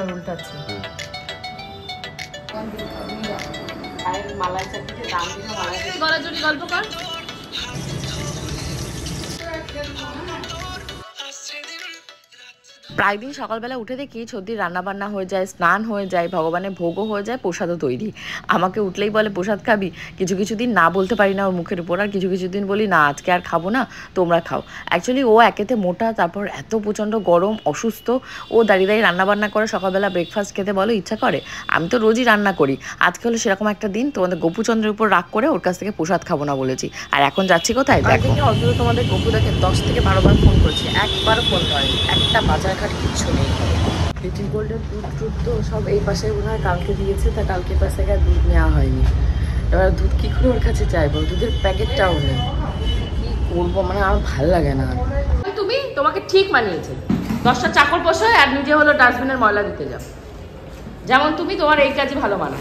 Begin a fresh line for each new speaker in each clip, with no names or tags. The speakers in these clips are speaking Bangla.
আর উল্টাচ্ছি। গলাজুড়ি গল্প কর। প্রায় দিন সকালবেলা উঠে দেখি সর্দির রান্নাবান্না হয়ে যায়, স্নান হয়ে যায়, ভগবানের ভোগও হয়ে যায়, প্রসাদও তৈরি। আমাকে উঠলেই বলে প্রসাদ খাবি। কিছু কিছু দিন না বলতে পারি না ওর মুখের উপর, আর কিছু কিছু দিন বলি না আজকে আর খাবো না, তোমরা খাও। অ্যাকচুয়ালি ও একেতে মোটা, তারপর এত প্রচণ্ড গরম, অসুস্থ, ও দাঁড়িয়ে দাঁড়িয়ে রান্নাবান্না করে সকালবেলা ব্রেকফাস্ট খেতে বলো ইচ্ছা করে। আমি তো রোজই রান্না করি, আজকে হলো সেরকম একটা দিন। তোমাদের গোপুচন্দ্রের উপর রাগ করে ওর কাছ থেকে প্রসাদ খাবো না বলেছি। আর এখন যাচ্ছি কোথায় দেখো। অন্তত তোমাদের গোপুদাকে 10 থেকে 12 বার ফোন করছি, একবারও ফোন করেনি। একটা বাজার ঘাট কিচ্ছু নেই। লিটিল গোল্ডের দুধ তো সব এই পাশে মনে হয় কালকে দিয়েছে, তা কালকে পাশ থেকে আর দুধ নেওয়া হয়নি। এবার দুধ কী করে ওর কাছে চাইবো, দুধের প্যাকেটটাও নেই। কী করবো, মানে আমার ভালো লাগে না। তুমি তোমাকে ঠিক মানিয়েছে, 10টা চাকর পোষায় আর নিজে হলো ডাস্টবিনের ময়লা দিতে যাও। যেমন তুমি, তোমার এই কাজই ভালো মানো।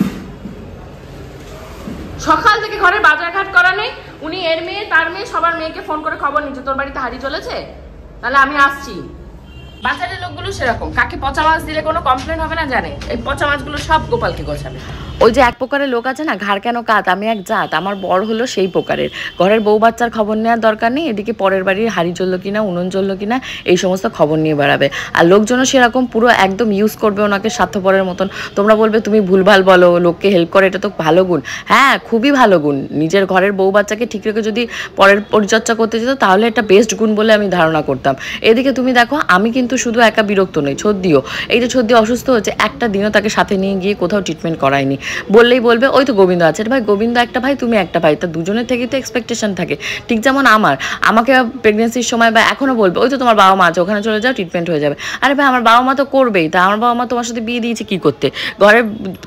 সকাল থেকে ঘরের বাজার ঘাট করা নেই, উনি এর মেয়ে তার মেয়ে সবার মেয়েকে ফোন করে খবর নিচ্ছে তোর বাড়িতে হাঁড়ি চলেছে, তাহলে আমি আসছি। বাজারের লোকগুলো সেরকম, কাকে পচা মাছ দিলে কোনো কমপ্লেন হবে না জানে, এই পচা মাছগুলো সব গোপালকে গোছাবে। ওই যে এক প্রকারের লোক আছে না, ঘাড় কেন কাত, আমি এক জাত, আমার বর হলো সেই প্রকারের। ঘরের বউ বাচ্চার খবর নেওয়ার দরকার নেই, এদিকে পরের বাড়ির হাঁড়ি জ্বললো কিনা, উনুন জ্বললো কিনা, এই সমস্ত খবর নিয়ে বেড়াবে। আর লোকজনও সেরকম, পুরো একদম ইউজ করবে ওনাকে স্বার্থপরের মতন। তোমরা বলবে তুমি ভুলভাল বলো, লোককে হেল্প করে, এটা তো ভালো গুণ। হ্যাঁ, খুবই ভালো গুণ। নিজের ঘরের বউ বাচ্চাকে ঠিক রেখে যদি পরের পরিচর্যা করতে যেত তাহলে এটা বেস্ট গুণ বলে আমি ধারণা করতাম। এদিকে তুমি দেখো, আমি কিন্তু শুধু একা বিরক্ত নই, ছদ্দিও। এই যে ছদ্দি অসুস্থ হচ্ছে, একটা দিনও তাকে সাথে নিয়ে গিয়ে কোথাও ট্রিটমেন্ট করায়নি। বললেই বলবে ওই তো গোবিন্দ আছে, ভাই গোবিন্দ একটা ভাই, তুমি একটা ভাই, তা দুজনের থেকেই তো এক্সপেকটেশন থাকে। ঠিক যেমন আমাকে প্রেগনেন্সির সময় বা এখনও বলবে ওই তো তোমার বাবা মা আছে, ওখানে চলে যাও, ট্রিটমেন্ট হয়ে যাবে। আরে ভাই, আমার বাবা মা তো করবেই, তা আমার বাবা মা তোমার সাথে বিয়ে দিয়েছে কি করতে ঘরে,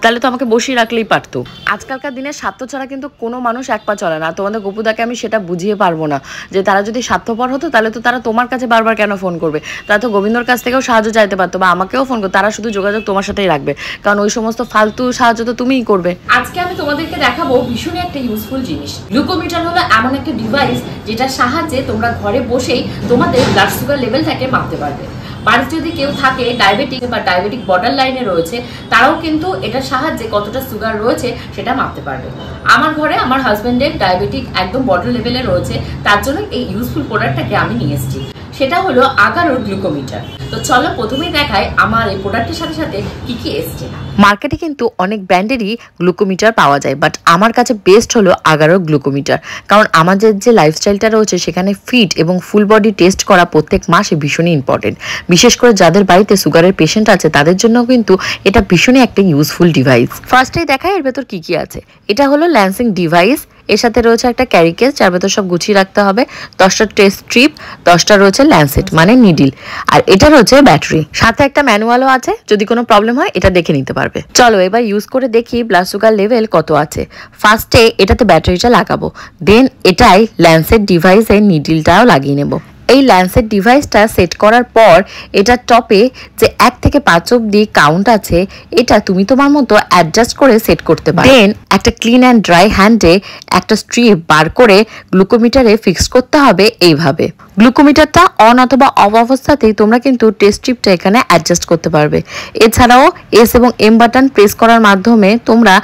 তাহলে তো আমাকে বসিয়ে রাখলেই পারতো। আজকালকার দিনে স্বার্থ ছাড়া কিন্তু কোনো মানুষ এক পা চলে না। তোমাদের গোপুদাকে আমি সেটা বুঝিয়ে পারবো না, যে তারা যদি স্বার্থপর হতো তাহলে তো তারা তোমার কাছে বারবার কেন ফোন করবে, তারা তো গোবিন্দর কাছ থেকেও সাহায্য চাইতে পারতো বা আমাকেও ফোন করতো। তারা শুধু যোগাযোগ তোমার সাথেই রাখবে, কারণ ওই সমস্ত ফালতু সাহায্য তো তুমিই করবে। আজকে আমি তোমাদেরকে দেখাবো ভীষণই একটা ইউজফুল জিনিস। গ্লুকোমিটার হলো এমন একটা ডিভাইস যেটার সাহায্যে তোমরা ঘরে বসেই তোমাদের ব্লাড সুগার লেভেলটাকে মাপতে পারবে। বাড়িতে যদি কেউ থাকে ডায়াবেটিক বা ডায়াবেটিক বর্ডার লাইনে রয়েছে, তারাও কিন্তু এটার সাহায্যে কতটা সুগার রয়েছে সেটা মাপতে পারবে। আমার ঘরে আমার হাজবেন্ডের ডায়াবেটিক একদম বর্ডার লেভেলে রয়েছে, তার জন্য এই ইউজফুল প্রোডাক্টটাকে আমি নিয়ে এসেছি। সেটা হলো আগারোর গ্লুকোমিটার। তো চলো প্রথমেই দেখাই আমার এই প্রোডাক্টের সাথে সাথে কি কি এসছে। মার্কেটে কিন্তু অনেক ব্র্যান্ডেরই গ্লুকোমিটার পাওয়া যায়, বাট আমার কাছে বেস্ট হলো আগারোর গ্লুকোমিটার। কারণ আমাদের যে লাইফস্টাইলটা রয়েছে সেখানে ফিট এবং ফুল বডি টেস্ট করা প্রত্যেক মাসে ভীষণই ইম্পর্টেন্ট। বিশেষ করে যাদের বাড়িতে সুগারের পেশেন্ট আছে তাদের জন্য কিন্তু এটা ভীষণই একটা ইউজফুল ডিভাইস। ফার্স্টেই দেখায় এর ভেতর কি কি আছে। এটা হলো ল্যান্সিং ডিভাইস, এর সাথে রয়েছে একটা ক্যারি কেস যার ভেতর সব গুছিয়ে রাখতে হবে, 10টা টেস্ট স্ট্রিপ, 10টা রয়েছে ল্যান্সেট মানে নিডিল, আর এটা রয়েছে ব্যাটারি, সাথে একটা ম্যানুয়ালও আছে, যদি কোনো প্রবলেম হয় এটা দেখে নিতে পারবে। চলো এবার ইউজ করে দেখি ব্লাড সুগার লেভেল কত আছে। ফার্স্টে এটাতে ব্যাটারিটা লাগাবো, দেন এটাই ল্যান্সেট ডিভাইসে নিডিলটাও লাগিয়ে নেব। এই ল্যান্সেট ডিভাইসটা সেট করার পর এটা টপে যে 1 থেকে 5 অবধি কাউন্ট আছে, এটা তুমি তোমার মতো অ্যাডজাস্ট করে সেট করতে পারো। দেন একটা ক্লিন অ্যান্ড ড্রাই হ্যান্ডে একটা স্ট্রিপ বার করে গ্লুকোমিটারে ফিক্স করতে হবে এইভাবে। গ্লুকোমিটারটা অন অথবা অফ অবস্থাতেই তোমরা কিন্তু টেস্ট স্ট্রিপটা এখানে অ্যাডজাস্ট করতে পারবে। এছাড়াও এস এবং এম বাটন প্রেস করার মাধ্যমে তোমরা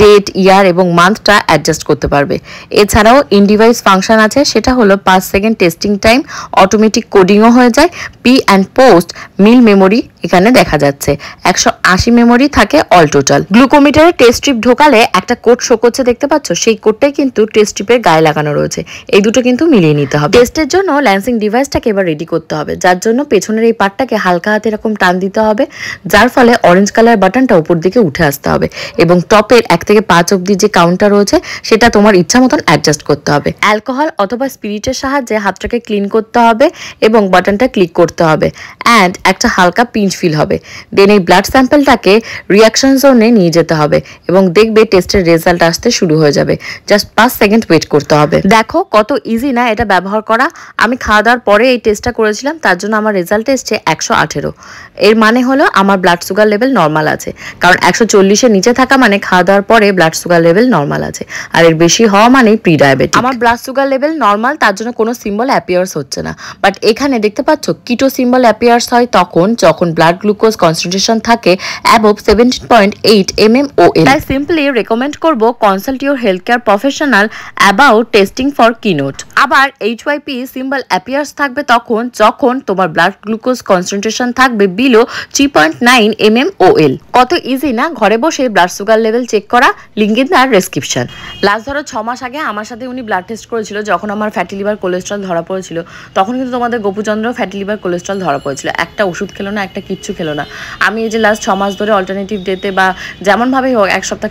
ডেট, ইয়ার এবং মান্থটা অ্যাডজাস্ট করতে পারবে। এছাড়াও ইন ডিভাইস ফাংশন আছে, সেটা হলো 5 সেকেন্ড টেস্টিং টাইম, অটোমেটিক কোডিংও হয়ে যায়, P and post mill memory এখানে দেখা যাচ্ছে, 180 মেমোরি থাকে অল টোটাল। গ্লুকোমিটারে টেস্ট স্ট্রিপ ঢোকালে একটা কোড শো করছে, দেখতে পাচ্ছ, সেই কোডটাই কিন্তু টেস্ট স্ট্রিপের গায়ে লাগানো রয়েছে। এই দুটো কিন্তু মিলিয়ে নিতে হবে। টেস্টের জন্য ল্যান্সিং ডিভাইসটাকে এবার রেডি করতে হবে, যার জন্য পেছনের এই পার্টটাকে হালকা হাতে এরকম টান দিতে হবে, যার ফলে অরেঞ্জ কালার বাটনটা উপর দিকে উঠে আসতে হবে এবং টপের 1 থেকে 5 অবধি যে কাউন্টটা রয়েছে সেটা তোমার ইচ্ছা মতন অ্যাডজাস্ট করতে হবে। অ্যালকোহল অথবা স্পিরিটের সাহায্যে হাতটাকে ক্লিন করতে হবে এবং বাটনটা ক্লিক করতে হবে, অ্যান্ড একটা হালকা পিঞ্চ ফিল হবে। দেন এই ব্লাড স্যাম্পলটাকে রিয়াকশন জোনে নিয়ে যেতে হবে এবং দেখবে টেস্টের রেজাল্ট আসতে শুরু হয়ে যাবে। জাস্ট 5 সেকেন্ড ওয়েট করতে হবে। দেখো কত ইজি না এটা ব্যবহার করা। আমি খাওয়া দাওয়ার পরে এই টেস্টটা করেছিলাম, তার জন্য আমার রেজাল্ট এসছে 118। এর মানে হলো আমার ব্লাড সুগার লেভেল নর্মাল আছে, কারণ 140-এর নিচে থাকা মানে খাওয়া দাওয়ার পরে ব্লাড সুগার লেভেল নর্মাল আছে, আর এর বেশি হওয়া মানে প্রি ডায়াবেটিক। আমার ব্লাড সুগার লেভেল নর্মাল, তার জন্য কোনো সিম্বল অ্যাপিয়ার্স হচ্ছে না।
বাট এখানে দেখতে পাচ্ছ কিটো সিম্বল অ্যাপিয়ার্স হয় তখন যখন ব্লাড গ্লুকোজ কনসেন্ট্রেশন থাকে অ্যাবভ 17.8 mmol। তাই সিম্পলি রেকমেন্ড করব consult your health care professional about testing for keynote. আবার HYP সিম্বল অ্যাপিয়ার্স থাকবে তখন যখন তোমার ব্লাড গ্লুকোজ কনসেন্ট্রেশন থাকবে বিলো 3.9 mmol। কত ইজি না ঘরে বসে ব্লাড সুগার লেভেল চেক করা, link in the description. Last ধরো 6 মাস আগে আমার সাথে উনি ব্লাড টেস্ট করেছিল যখন আমার ফ্যাটি লিভার কোলেস্ট্রল ধরা পড়েছিল, তখন কিন্তু তোমাদের গোপুচন্দ্র ফ্যাটি লিভার কোলেস্ট্রল ধরা পড়েছিল। একটা ওষুধ খেলো না, একটা কিচ্ছু খেলো না। আমি এই যে লাস্ট 6 মাস ধরে অল্টারনেটিভ ডেতে বা যেমনভাবেই হোক এক সপ্তাহ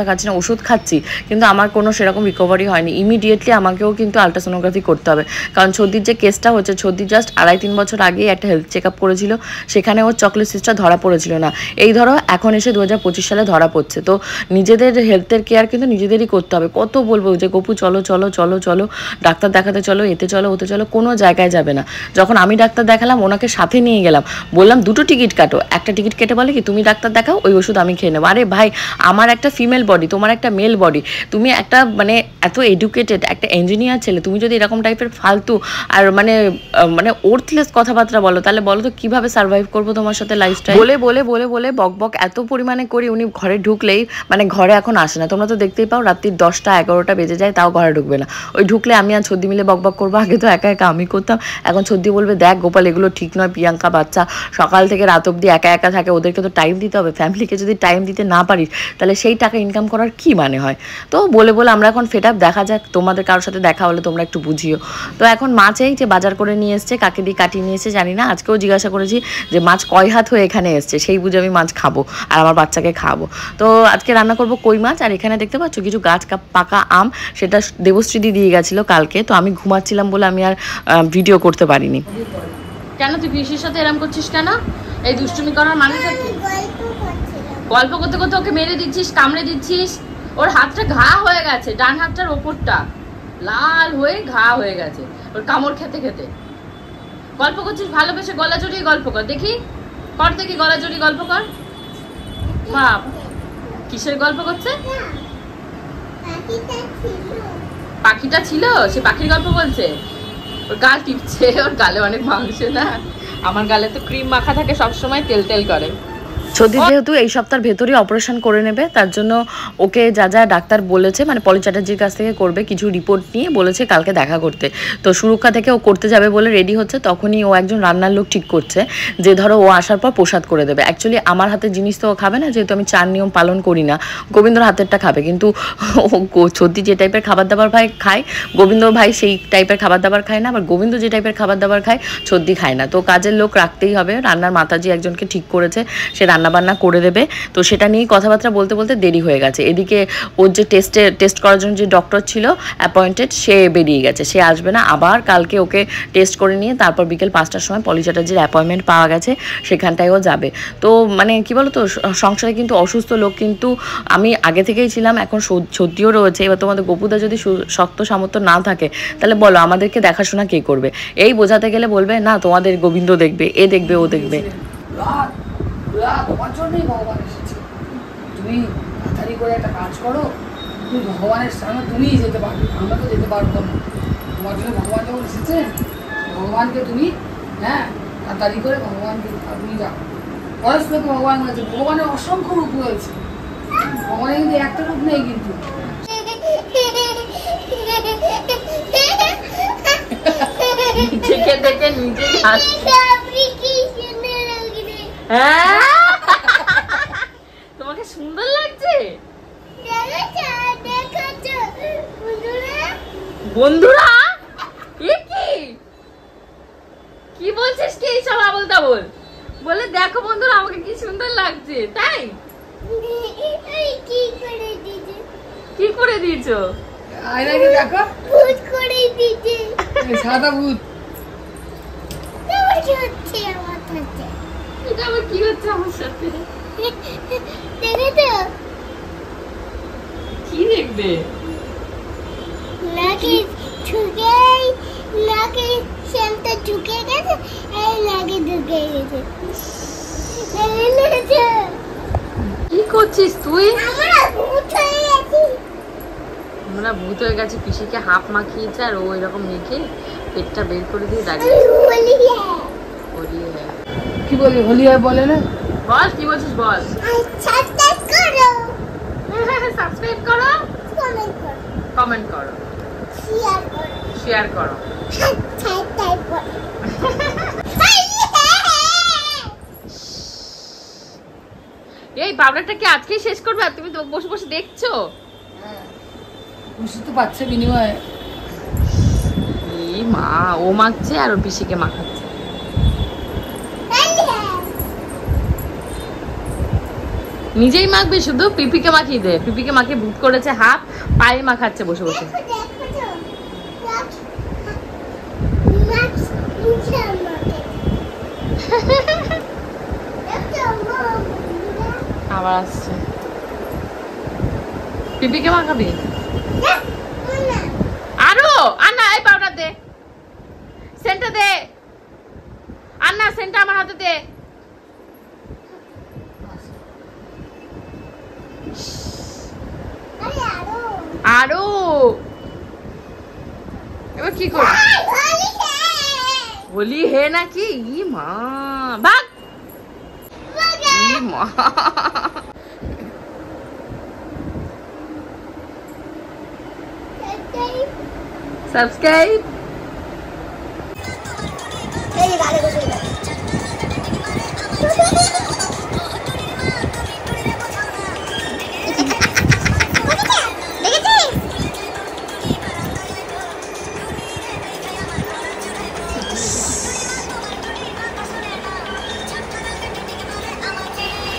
খাচ্ছি না, ওষুধ খাচ্ছি, কিন্তু আমার কোনো সেরকম রিকভারি হয়নি। ইমিডিয়েটলি আমাকেও কিন্তু আলট্রাসোনোগ্রাফি করতে হবে, কারণ সর্দির যে কেসটা হচ্ছে, সর্দি জাস্ট 2.5-3 বছর আগেই একটা হেলথ চেক আপ করেছিল, সেখানে ওর চকলেট সিস্টটা ধরা পড়েছিল না। এই ধরো এখন এসে 2025 সালে ধরা পড়ছে। তো নিজেদের হেলথের কেয়ার কিন্তু নিজেদেরই করতে হবে। কত বলবো যে গপু চলো চলো চলো চলো ডাক্তার দেখাতে চলো, এতে চলো ওতে চলো, কোনো জায়গায় যাবে না। যখন আমি ডাক্তার দেখালাম ওনাকে সাথে নিয়ে গেলাম, বললাম 2টো টিকিট কাটো। একটা টিকিট কেটে বলে কি তুমি ডাক্তার দেখাও, ওই ওষুধ আমি খেয়ে নেবো। আরে ভাই, আমার একটা ফিমেল বডি, তোমার একটা মেল বডি, তুমি একটা মানে এত এডুকেটেড একটা ইঞ্জিনিয়ার ছেলে, তুমি যদি এরকম টাইপের ফালতু আর মানে ওর্থলেস কথাবার্তা বলো, তাহলে বলো তো কিভাবে সার্ভাইভ করবো তোমার সাথে লাইফস্টাইল। বলে বলে বলে বলে বক বক এত পরিমাণে করি, উনি ঘরে ঢুকলেই মানে ঘরে এখন আসে না। তোমরা তো দেখতেই পাও রাত্রি 10টা-11টা বেজে যায়, তাও ঘরে ঢুকবে না। ওই ঢুকলে আমি আর ছদ্দি মিলে বক বক করবো। আগে তো একা একা আমি করতাম, এখন ছদ্দি বলবে দেখ গোপাল এগুলো ঠিক নয়, প্রিয়াঙ্কা বাচ্চা সকাল থেকে রাত অবধি একা একা থাকে, ওদেরকে তো টাইম দিতে হবে। ফ্যামিলিকে যদি টাইম দিতে না পারিস তাহলে সেই টাকা ইনকাম করার কি মানে হয়। তো বলে বলে আমরা এখন ফেড আপ। দেখা যাক, তোমাদের কারোর সাথে দেখা হলে তোমরা একটু বুঝিও। তো এখন মাছ এই যে বাজার করে নিয়ে এসছে, কাকে দিয়ে কাটিয়ে নিয়ে এসছে জানি না। আজকেও জিজ্ঞাসা করেছি যে মাছ কয় হাত হয়ে এখানে এসছে, সেই বুঝে আমি মাছ খাবো আর আমার বাচ্চাকে খাবো। তো আজকে রান্না করবো কই মাছ। আর এখানে দেখতে পাচ্ছ কিছু গাছ পাকা আম, সেটা দেবশ্রীদি দিয়ে গেছিলো কালকে। তো আমি ঘুমাচ্ছিলাম বলে আমি আর ভিডিও করতে পারিনি।
কেন তুই পিসির সাথে এরম করছিস কেন? এই দুষ্টুমি করার মানেটা কি? গল্প করতে করতে ওকে মেরে দিচ্ছিস, কামড়ে দিচ্ছিস। ওর হাতটা ঘা হয়ে গেছে, ডান হাতটার ওপরটা লাল হয়ে ঘা হয়ে গেছে ওর কামড় খেতে খেতে। গল্প করছিস ভালোবেসে, গলা জড়িয়ে গল্প কর দেখি, কর দেখি গলা জড়িয়ে গল্প কর। বাপ, কিসের গল্প করছে? পাখিটা ছিল, সে পাখির গল্প বলছে। ওর গাল টিপছে, ওর গালে অনেক মাংস না। আমার গালে তো ক্রিম মাখা থাকে সবসময়, তেল তেল করে।
সর্দি যেহেতু এই সপ্তাহের ভেতরেই অপারেশন করে নেবে, তার জন্য ওকে যা যা ডাক্তার বলেছে মানে পলি চ্যাটার্জির কাছ থেকে করবে, কিছু রিপোর্ট নিয়ে বলেছে কালকে দেখা করতে। তো সুরক্ষা থেকে ও করতে যাবে বলে রেডি হচ্ছে, তখনই ও একজন রান্নার লোক ঠিক করছে যে ধরো ও আসার পর প্রসাদ করে দেবে। অ্যাকচুয়ালি আমার হাতের জিনিস তো ও খাবে না, যেহেতু আমি 4 নিয়ম পালন করি না। গোবিন্দর হাতেরটা খাবে, কিন্তু সর্দি যে টাইপের খাবার দাবার ভাই খায়, গোবিন্দ ভাই সেই টাইপের খাবার দাবার খায় না। আবার গোবিন্দ যে টাইপের খাবার দাবার খায় সর্দি খায় না। তো কাজের লোক রাখতেই হবে। রান্নার মাতাজি একজনকে ঠিক করেছে, সে রান্নাবান্না করে দেবে। তো সেটা নিয়েই কথাবার্তা বলতে বলতে দেরি হয়ে গেছে। এদিকে ওর যে টেস্ট করার জন্য যে ডক্টর ছিল অ্যাপয়েন্টেড, সে বেরিয়ে গেছে, সে আসবে না। আবার কালকে ওকে টেস্ট করে নিয়ে তারপর বিকেল 5টার সময় পলি চ্যাটার্জির অ্যাপয়েন্টমেন্ট পাওয়া গেছে, সেখানটায় ও যাবে। তো মানে কি বলো তো, সংসারে কিন্তু অসুস্থ লোক কিন্তু আমি আগে থেকেই ছিলাম, এখন সর্দিও রয়েছে। এবার তোমাদের গপুদা যদি শক্ত সামর্থ্য না থাকে তাহলে বলো আমাদেরকে দেখাশোনা কে করবে? এই বোঝাতে গেলে বলবে না তোমাদের গোবিন্দ দেখবে, এ দেখবে, ও দেখবে।
তোমার জন্যই ভগবান এসেছে। তুমি তাড়াতাড়ি করে একটা কাজ করো, তুমি ভগবানের সামনে তুমিই যেতে পারবে, আমরা তো যেতে পারবো না। তোমার জন্য ভগবান যখন এসেছেন, ভগবানকে তুমি তাড়াতাড়ি করে ভগবানকে তুমি যাও। পরস্পরকে ভগবান আছে, ভগবানের অসংখ্য রূপ রয়েছে, ভগবানের কিন্তু একটা রূপ নেই কিন্তু।
দেখে দেখে নিজেই হাসছে। তোমাকে সুন্দর লাগছে বন্ধুরা? কি বলছিস কি সব আবল তাবল বলে? দেখো বন্ধুরা আমাকে কি সুন্দর লাগছে, তাই? কি করে দিয়েছো?
আয়নাকে দেখো, ভূত করে দিয়েছে, সাদা ভূত।
এটা আবার কি হচ্ছে আমার সাথে? কি দেখবে?
নাকি ঢুকে, নাকি শ্যামটা ঢুকে গেছে, এই নাকি ঢুকে গেছে।
কি করছিস তুই?
আমরা ভূত হয়ে গেছি।
আমরা ভূত হয়ে গেছে, পিসিকে হাফ মাখিয়েছে আর ও এরকম মেখে পেটটা বের করে দিয়ে দাঁড়িয়ে হোলি হ্যাঁ।
কি বলি হোলি হয় বলে না?
বল কি বলছিস বল। সাবস্ক্রাইব করো, কমেন্ট করো, শেয়ার করো। এই পাউডারটা কি আজকেই শেষ করবে? আর তুমি তো বসে বসে দেখছো।
খুশি তো পাচ্ছে বিনিময়ে।
এই মা, ও মাখছে আর ওর পিসিকে মাখাচ্ছে। নিজেই মাখবে শুধু? পিপিকে মাখিয়ে দে। পিপিকে মাখিয়ে ভূত করেছে হাফ, পায়ে মাখাচ্ছে বসে বসে। আবার আসছে। পিপিকে মাখাবি আরো? আর না, এই পাউডার দে, সেন্টটা দে। আর না, সেন্টটা আমার হাতে দে। আরো এবার কি করবি? হোলি হে নাকি? ই মা, ভাগ ই মা। সাবস্ক্রাইব।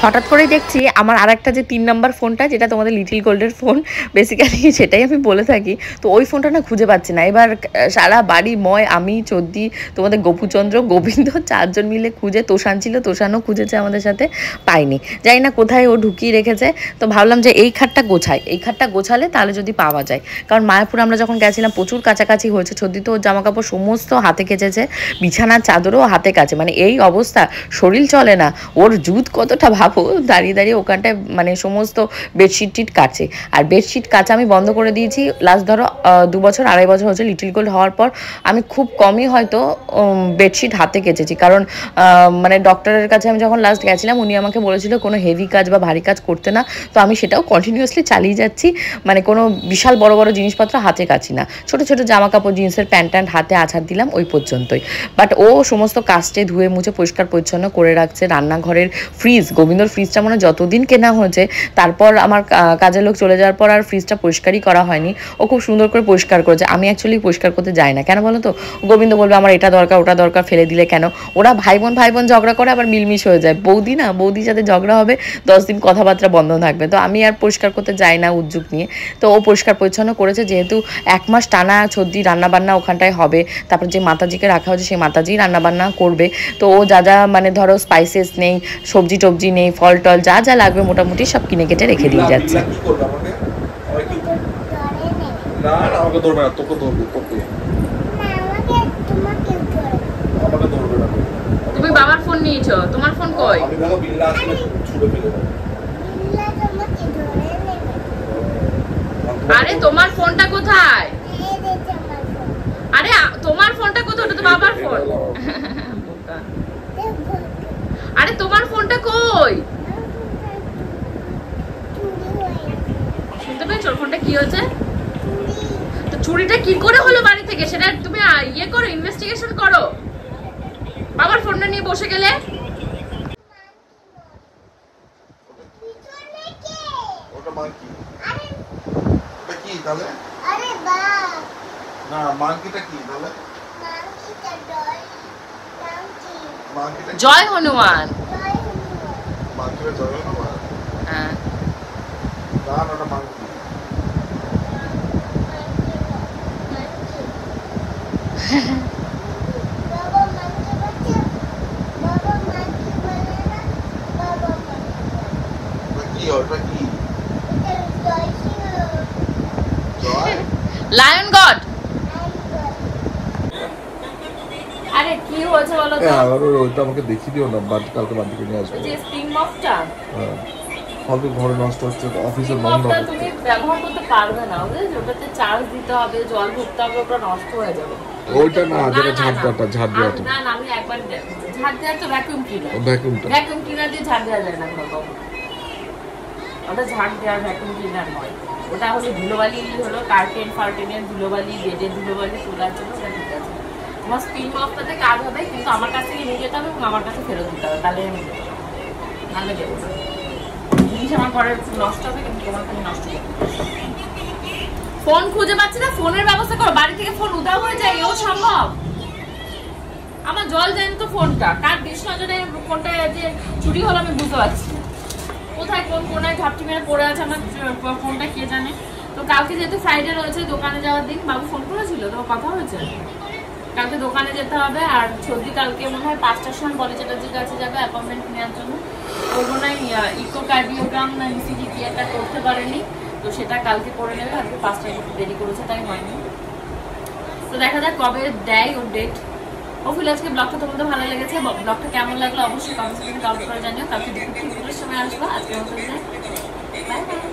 হঠাৎ করেই দেখছি আমার আরেকটা যে 3 নাম্বার ফোনটা, যেটা তোমাদের লিটল গোল্ডের ফোন বেসিক্যালি সেটাই আমি বলে থাকি, তো ওই ফোনটা না খুঁজে পাচ্ছি না। এবার সারা বাড়ি ময়, আমি, চদ্দি, তোমাদের গোপুচন্দ্র, গোবিন্দ 4 জন মিলে খুঁজে, তোষান ছিল, তোষানও খুঁজেছে আমাদের সাথে, পাইনি। জানি না কোথায় ও ঢুকিয়ে রেখেছে। তো ভাবলাম যে এই খাটটা গোছাই, এই খাটটা গোছালে তাহলে যদি পাওয়া যায়। কারণ মায়াপুর আমরা যখন গেছিলাম প্রচুর কাছাকাছি হয়েছে, চদ্দি তো ওর জামাকাপড় সমস্ত হাতে কেচেছে, বিছানার চাদরও হাতে কাছে, মানে এই অবস্থা, শরীর চলে না ওর। জুত কতটা ভাবো, দাঁড়িয়ে দাঁড়িয়ে ওখানটায় মানে সমস্ত বেডশিট টিট কাচে। আর বেডশিট কাচা আমি বন্ধ করে দিয়েছি লাস্ট ধরো 2 বছর 2.5 বছর হচ্ছে লিটল গোল্ড হওয়ার পর। আমি খুব কমই হয়তো বেডশিট হাতে কেচেছি, কারণ মানে ডক্টরের কাছে আমি যখন লাস্ট গেছিলাম উনি আমাকে বলেছিল কোনো হেভি কাজ বা ভারী কাজ করতে না। তো আমি সেটাও কন্টিনিউয়াসলি চালিয়ে যাচ্ছি, মানে কোনো বিশাল বড় বড় জিনিসপত্র হাতে কাছি না, ছোট ছোট জামা কাপড়, জিন্সের প্যান্ট ট্যান্ট হাতে আছাড় দিলাম ওই পর্যন্তই। বাট ও সমস্ত কাজটে ধুয়ে মুছে পরিষ্কার পরিচ্ছন্ন করে রাখছে। রান্নাঘরের ফ্রিজ, গোবিন্দর ফ্রিজটা মানে যতদিন কেনা হয়েছে তারপর আমার কাজের লোক চলে যাওয়ার পর আর ফ্রিজটা পরিষ্কারই করা হয়নি, ও খুব সুন্দর করে পরিষ্কার করেছে। আমি অ্যাকচুয়ালি পরিষ্কার করতে যাই না, কেন বলো তো? গোবিন্দ বলবে আমার এটা দরকার ওটা দরকার, ফেলে দিলে কেন? ওরা ভাই বোন ঝগড়া করে আবার মিলমিশ হয়ে যায়। বৌদি না, বৌদির সাথে ঝগড়া হবে, 10 দিন কথাবার্তা বন্ধ থাকবে। তো আমি আর পরিষ্কার করতে যাই না উদ্যোগ নিয়ে। তো ও পরিষ্কার পরিচ্ছন্ন করেছে, যেহেতু 1 মাস টানা সর্দি রান্নাবান্না ওখানটায় হবে। তারপর যে মাতাজিকে রাখা হয়েছে সেই মাতাজি রান্নাবান্না করবে। তো ও যা যা মানে ধরো স্পাইসেস নেই, সবজি টবজি নেই, ফল টল যা যা লাগবে মোটামুটি সব কিনে কেটে রেখে দিয়ে যাচ্ছে।
তুমি বাবার ফোন নিয়েছো, তোমার ফোন কই? আরে তোমার ফোনটা কোথায়? আরে তোমার ফোনটা কোথায়? ওটা তো বাবার ফোন। আরে তোমার ফোনটা কই? শুনতে পেয়েছো ফোনটা কি হয়েছে? তো চুরিটা কি করে হলো বাড়ি থেকে সেটা তুমি ইয়ে করো, ইনভেস্টিগেশন করো। বাবার ফোনটা নিয়ে বসে গেলে
ওটা মাংকি। ওটা কি তাহলে? আরে বাহ, না মাংকিটা কি তাহলে? মাংকিটা মাংকিটা
জয় হনুমান।
মাংকিটা জয় হনুমান?
হ্যাঁ
না ওটা মাংকি।
Lion god. আরে কি হয়েছে বলো তো?
ওইটা আমাকে দেখিয়ে দিও না, কালকে বাড়ি থেকে নিয়ে আসবো।
যে স্প্রিং মফটা
হ্যাঁ ফালতু ঘরে নষ্ট হচ্ছে, অফিসে বন্ধ
মপটা
হবে।
তুমি ব্যবহার করতে পারবে না, বুঝেছো? ওটাতে চার্জ দিতে হবে, জল ভরতে হবে, ওটা নষ্ট হয়ে যাবে।
ওইটা না, যেটা ঝাড় দেওয়াটা, ঝাড় দেওয়াটা।
না না, আমি একবার ঝাড় দেওয়ার তো ভ্যাকুয়াম ক্লিনার,
ভ্যাকুয়ামটা
ভ্যাকুয়াম ক্লিনার দিয়ে ঝাড় দেওয়া যায় না বাবা। ওটা ঝাড় দেওয়ার ভ্যাকুয়াম ক্লিনার নয়, ওটা হলো ধুলোবালি, হলো কার্টেন ফার্টেনের ধুলোবালি, বেডের ধুলোবালি তোলার জন্য ওটা ঠিক আছে। তোমার স্পিন মপটাতে কাজ হবে, কিন্তু আমার কাছ থেকে নিয়ে যেতে হবে এবং আমার কাছে ফেরত দিতে হবে, তাহলে আমি দেবো, নাহলে দেবো না। জিনিস আমার ঘরের নষ্ট হবে, কিন্তু তোমার কাছে নষ্ট হবে। ফোন খুঁজে পাচ্ছি না, ফোনের ব্যবস্থা করো, বাড়ি থেকে ফোন উধাও হয়ে যায়, এও সম্ভব? আমার জল দেন তো ফোনটা, কার দৃষ্টি নজরে ফোনটা যে চুরি হলো আমি বুঝতে পারছি না। কোথায় কোন কোনায় ঝাপটি মেরে পড়ে আছে আমার ফোনটা, কে জানে। তো কালকে যেহেতু ফ্রাইডে রয়েছে, দোকানে যাওয়ার দিন, বাবু ফোন করেছিল, তোমার কথা হয়েছে? কালকে দোকানে যেতে হবে, আর সর্দি কালকে মনে হয় 5টার সময় বলেছেটাজির কাছে যাবে অ্যাপয়েন্টমেন্ট নেওয়ার জন্য। ওর মনে হয় ইকোকার্ডিওগ্রাম না ইসিজি কি একটা করতে পারেনি, তো সেটা কালকে করে নেবে। আজকে 5টায় দেরি করেছে, তাই হয়নি। তো দেখা যাক কবে দেয় ওর ডেট। ওফিল আজকে ব্লগটা তোমাদের ভালো লেগেছে, ব্লগটা কেমন লাগলো অবশ্যই কমেন্ট সেকশনে কমেন্ট করে জানিও। কালকে দুপুর 3টার সময় আসবো। আজকে মতো বাই বাই।